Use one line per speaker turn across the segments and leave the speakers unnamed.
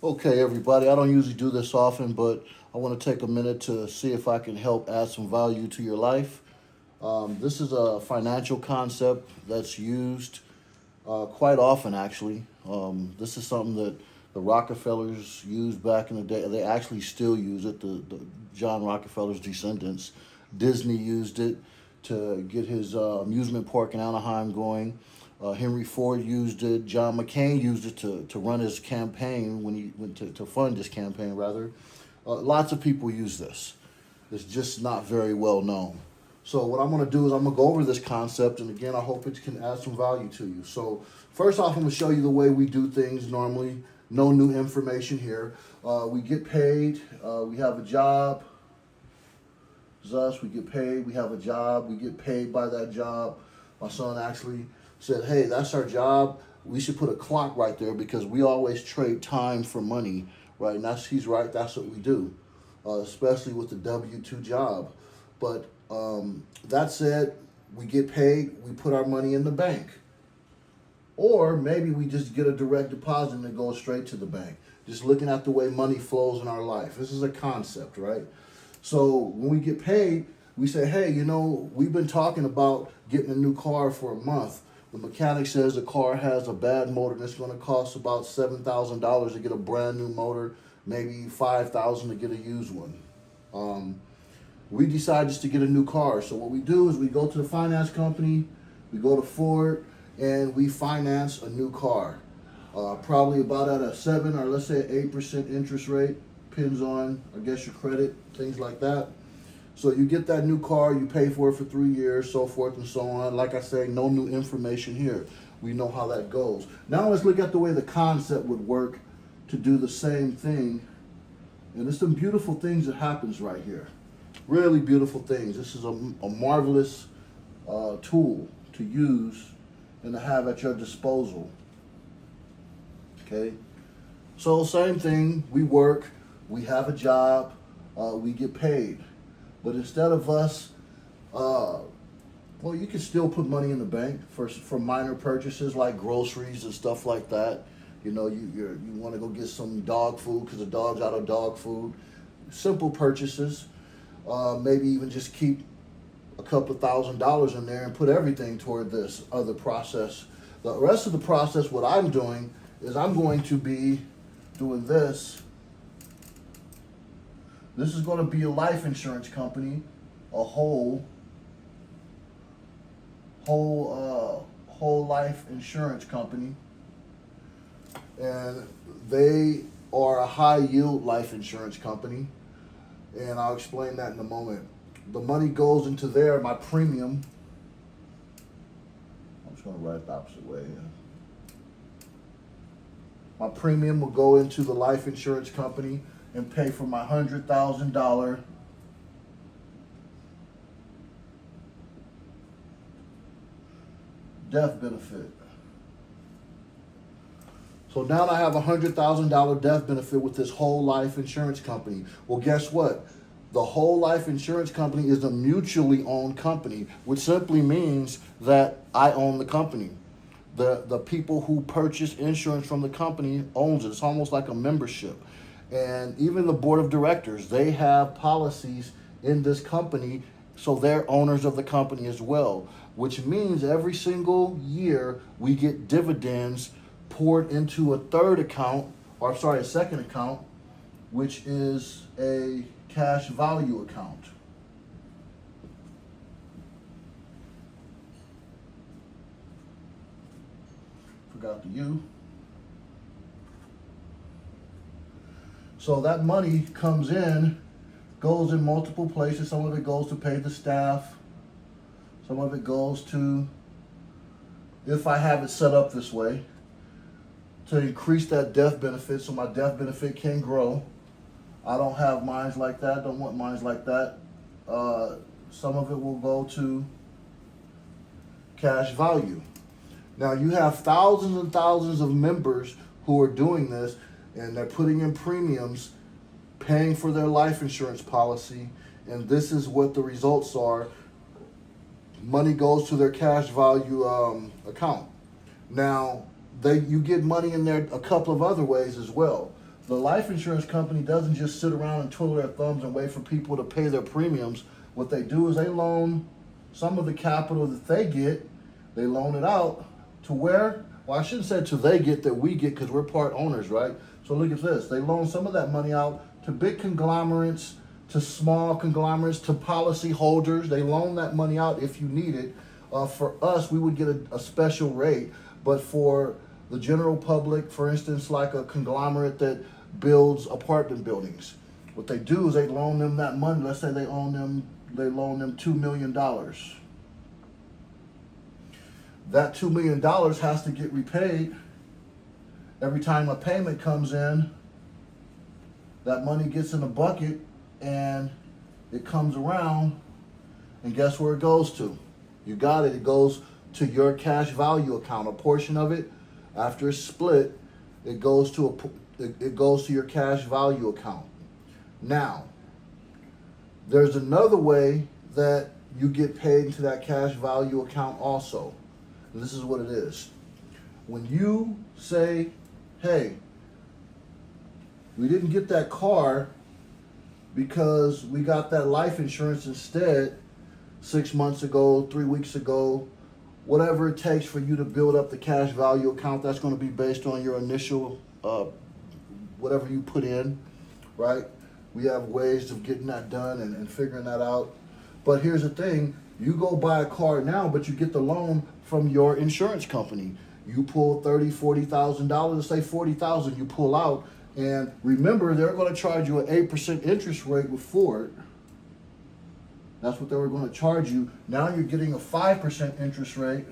Okay, everybody, I don't usually do this often, but I want to take a minute to see if I can help add some value to your life. This is a financial concept that's used quite often, actually. This is something that the Rockefellers used back in the day. They actually still use it, the John Rockefeller's descendants. Disney used it to get his amusement park in Anaheim going. Henry Ford used it. John McCain used it to run his campaign when he went to fund his campaign, rather. Lots of people use this. It's just not very well known. So what I'm going to do is I'm going to go over this concept, and again, I hope it can add some value to you. So first off, I'm going to show you the way we do things normally. No new information here. We get paid. We have a job. This is us. We get paid. We have a job. We get paid by that job. My son actually said, hey, that's our job. We should put a clock right there because we always trade time for money, right? And he's right. That's what we do, especially with the W-2 job. But that said, we get paid, we put our money in the bank. Or maybe we just get a direct deposit and it goes straight to the bank. Just looking at the way money flows in our life. This is a concept, right? So when we get paid, we say, hey, we've been talking about getting a new car for a month. The mechanic says the car has a bad motor and it's going to cost about $7,000 to get a brand new motor, maybe $5,000 to get a used one. We decide just to get a new car. So what we do is we go to the finance company, we go to Ford, and we finance a new car. Probably about at a 7 or let's say 8% interest rate. Depends on, I guess, your credit, things like that. So you get that new car, you pay for it for 3 years, so forth and so on. Like I say, no new information here. We know how that goes. Now let's look at the way the concept would work to do the same thing. And there's some beautiful things that happens right here. Really beautiful things. This is a marvelous tool to use and to have at your disposal. Okay? So same thing, we work, we have a job, we get paid. But instead of us, you can still put money in the bank for minor purchases like groceries and stuff like that. You want to go get some dog food because the dog's out of dog food. Simple purchases. Maybe even just keep a couple $1,000s in there and put everything toward this other process. The rest of the process, what I'm doing is I'm going to be doing this. This is going to be a life insurance company, a whole life insurance company, and they are a high yield life insurance company, and I'll explain that in a moment. The money goes into there, my premium. I'm just going to write it the opposite way. My premium will go into the life insurance company and pay for my $100,000 death benefit. So now I have a $100,000 death benefit with this whole life insurance company. Well, guess what? The whole life insurance company is a mutually owned company, which simply means that I own the company. The people who purchase insurance from the company owns it. It's almost like a membership. And even the board of directors, they have policies in this company, so they're owners of the company as well, which means every single year we get dividends poured into a second account, which is a cash value account. Forgot the U. So that money comes in, goes in multiple places. Some of it goes to pay the staff. Some of it goes to, if I have it set up this way, to increase that death benefit so my death benefit can grow. I don't have mines like that, don't want mines like that. Some of it will go to cash value. Now you have thousands and thousands of members who are doing this, and they're putting in premiums, paying for their life insurance policy, and this is what the results are. Money goes to their cash value account. Now, you get money in there a couple of other ways as well. The life insurance company doesn't just sit around and twiddle their thumbs and wait for people to pay their premiums. What they do is they loan some of the capital that they get, they loan it out to where? Well, I shouldn't say to they get, that we get, because we're part owners, right? So look at this. They loan some of that money out to big conglomerates, to small conglomerates, to policy holders. They loan that money out if you need it. For us, we would get a special rate, but for the general public, for instance, like a conglomerate that builds apartment buildings, what they do is they loan them that money. Let's say they loan them $2 million. That $2 million has to get repaid. Every time a payment comes in, that money gets in a bucket and it comes around, and guess where it goes to? You got it. It goes to your cash value account. A portion of it, after it's split, it goes to your cash value account. Now, there's another way that you get paid into that cash value account also. And this is what it is. When you say, hey, we didn't get that car because we got that life insurance instead 6 months ago, 3 weeks ago, whatever it takes for you to build up the cash value account, that's going to be based on your initial, whatever you put in, right? We have ways of getting that done and figuring that out. But here's the thing. You go buy a car now, but you get the loan from your insurance company. You pull $30,000, $40,000, let's say $40,000 you pull out. And remember, they're going to charge you an 8% interest rate with Ford. That's what they were going to charge you. Now you're getting a 5% interest rate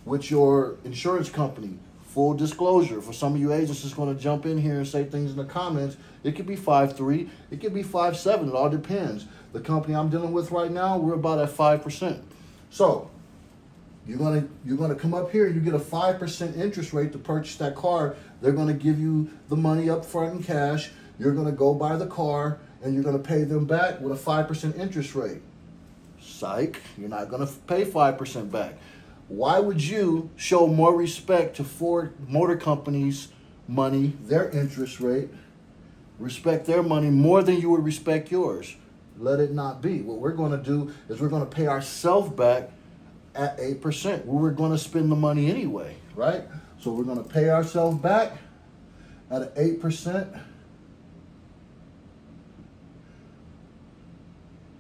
with your insurance company. Full disclosure, for some of you agents that's going to jump in here and say things in the comments, it could be 5.3, it could be 5.7, it all depends. The company I'm dealing with right now, we're about at 5%. So you're gonna come up here, you get a 5% interest rate to purchase that car. They're gonna give you the money up front in cash. You're gonna go buy the car and you're gonna pay them back with a 5% interest rate. Psych, you're not gonna pay 5% back. Why would you show more respect to Ford Motor Company's money, their interest rate, respect their money more than you would respect yours? Let it not be. What we're going to do is we're going to pay ourselves back at 8%. We're going to spend the money anyway, right? So we're going to pay ourselves back at an 8%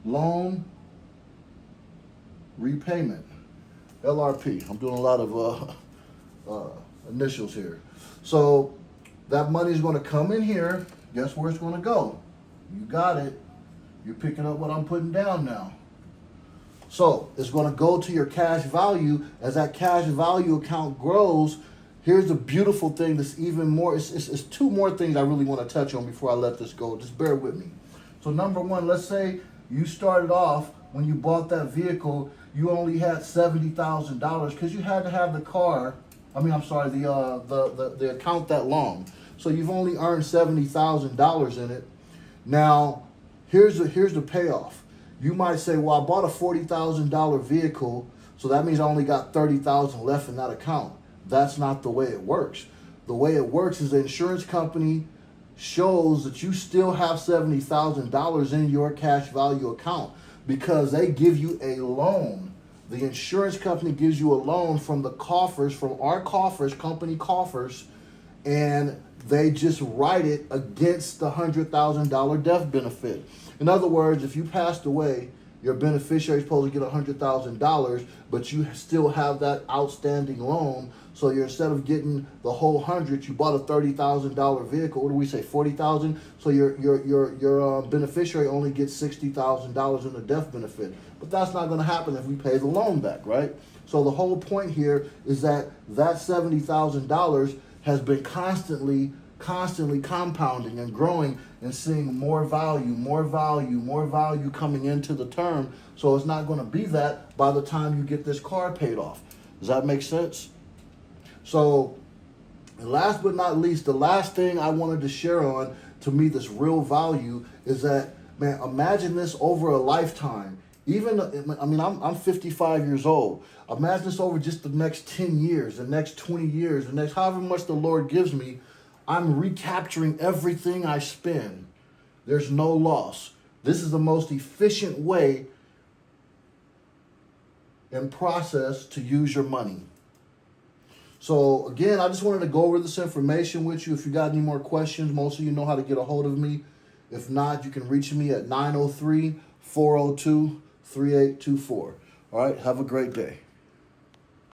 loan repayment. LRP. I'm doing a lot of initials here. So that money is going to come in here. Guess where it's going to go? You got it. You're picking up what I'm putting down now. So it's going to go to your cash value. As that cash value account grows, here's the beautiful thing that's even more. It's two more things I really want to touch on before I let this go. Just bear with me. So number one, let's say you started off when you bought that vehicle, you only had $70,000 because you had to have the car. The account that long. So you've only earned $70,000 in it. Now, here's the payoff. You might say, well, I bought a $40,000 vehicle, so that means I only got $30,000 left in that account. That's not the way it works. The way it works is the insurance company shows that you still have $70,000 in your cash value account because they give you a loan. The insurance company gives you a loan from the coffers, from our coffers, company coffers, and they just write it against the $100,000 death benefit. In other words, if you passed away, your beneficiary is supposed to get $100,000, but you still have that outstanding loan. So you're, instead of getting the whole 100, you bought a $30,000 vehicle. What do we say, 40,000? So your beneficiary only gets $60,000 in the death benefit. But that's not going to happen if we pay the loan back, right? So the whole point here is that $70,000 has been constantly compounding and growing and seeing more value coming into the term. So it's not going to be that by the time you get this car paid off. Does that make sense? So, and last but not least, the last thing I wanted to share on, to me, this real value is that, man, imagine this over a lifetime. Even, I mean, I'm 55 years old. Imagine this over just the next 10 years, the next 20 years, the next however much the Lord gives me. I'm recapturing everything I spend. There's no loss. This is the most efficient way and process to use your money. So again, I just wanted to go over this information with you. If you got any more questions, most of you know how to get a hold of me. If not, you can reach me at 903-402-3824. All right, have a great day.